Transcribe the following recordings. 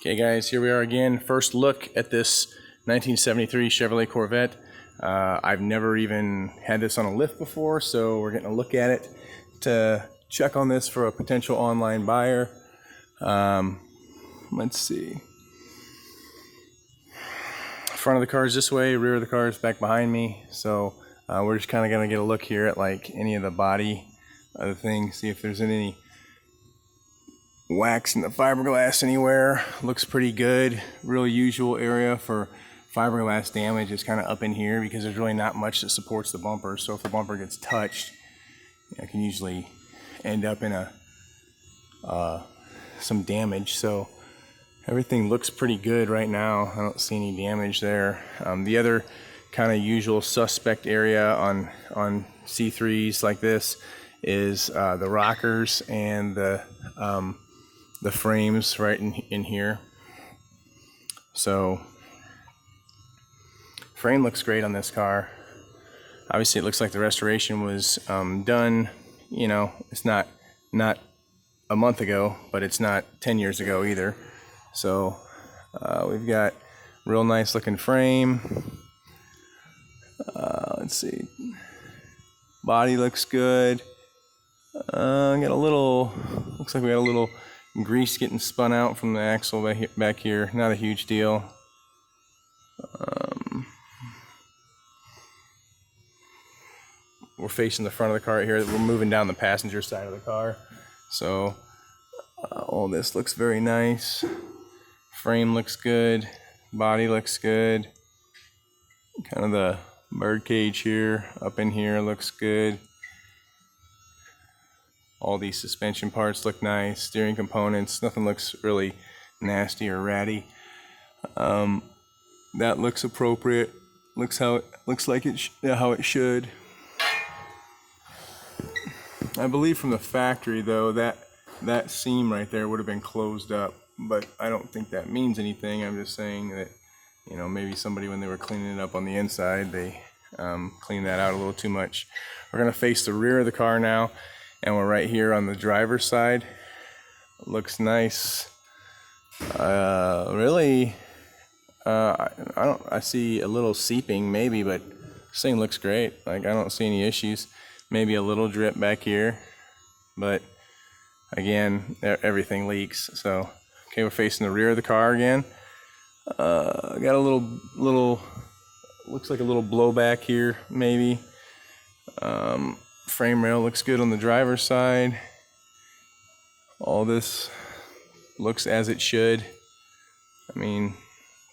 Okay guys, here we are again. First look at this 1973 Chevrolet Corvette. I've never even had this on a lift before, so we're getting a look at it to check on this for a potential online buyer. Let's see. Front of the car is this way, rear of the car is back behind me. So we're just kind of going to get a look here at like any of the body of the thing, see if there's any wax in the fiberglass anywhere. Looks pretty good. Real usual area for fiberglass damage is kind of up in here because there's really not much that supports the bumper. So if the bumper gets touched, it can usually end up in some damage. So everything looks pretty good right now. I don't see any damage there. The other kind of usual suspect area on C3s like this is the rockers and the frames right in here. So frame looks great on this car. Obviously it looks like the restoration was done, you know, it's not a month ago, but it's not 10 years ago either. So we've got real nice looking frame. Let's see, body looks good. Got a little, looks like we got a little grease getting spun out from the axle back here. Not a huge deal. We're facing the front of the car right here. We're moving down the passenger side of the car. So all this looks very nice. Frame looks good. Body looks good. Kind of the bird cage here, up in here looks good. All these suspension parts look nice. Steering components, nothing looks really nasty or ratty. That looks appropriate. Looks like how it should. I believe from the factory though that seam right there would have been closed up, but I don't think that means anything. I'm just saying that, you know, maybe somebody when they were cleaning it up on the inside, they cleaned that out a little too much. We're gonna face the rear of the car now, and we're right here on the driver's side. Looks nice. Really, I see a little seeping maybe, but this thing looks great. Like, I don't see any issues. Maybe a little drip back here, but again, everything leaks. So, okay, we're facing the rear of the car again. Got a little, looks like a little blowback here, maybe. Frame rail looks good on the driver's side. All this looks as it should. I mean,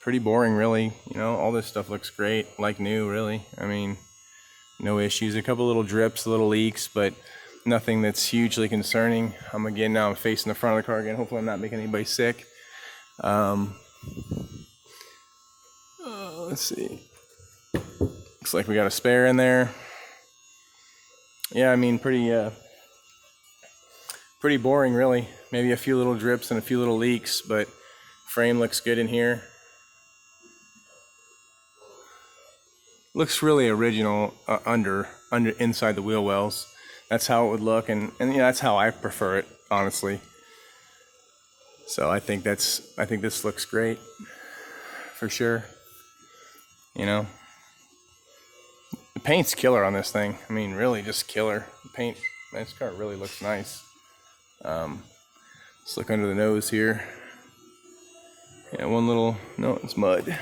pretty boring really. You know, all this stuff looks great, like new really. I mean, no issues. A couple little drips, little leaks, but nothing that's hugely concerning. Now I'm facing the front of the car again. Hopefully I'm not making anybody sick. Let's see. Looks like we got a spare in there. Yeah, I mean, pretty boring really. Maybe a few little drips and a few little leaks, but frame looks good in here. Looks really original under inside the wheel wells. That's how it would look, and yeah, that's how I prefer it, honestly. So I think this looks great for sure. You know, the paint's killer on this thing. I mean, really just killer. The paint, this car really looks nice. Let's look under the nose here. Yeah, one little, no, it's mud.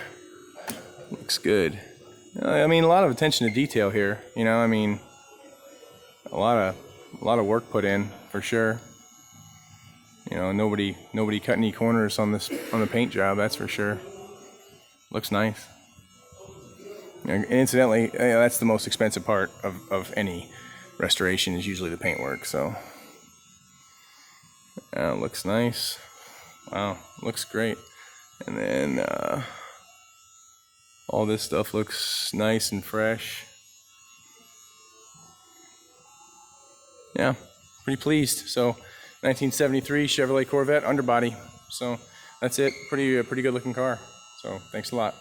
Looks good. I mean, a lot of attention to detail here. You know, I mean, a lot of work put in for sure. You know, nobody cut any corners on the paint job. That's for sure. Looks nice. And incidentally, that's the most expensive part of any restoration is usually the paint work. So looks nice. Wow, looks great. And then all this stuff looks nice and fresh. Yeah, pretty pleased. So 1973 Chevrolet Corvette underbody. So that's it. Pretty good looking car. So thanks a lot.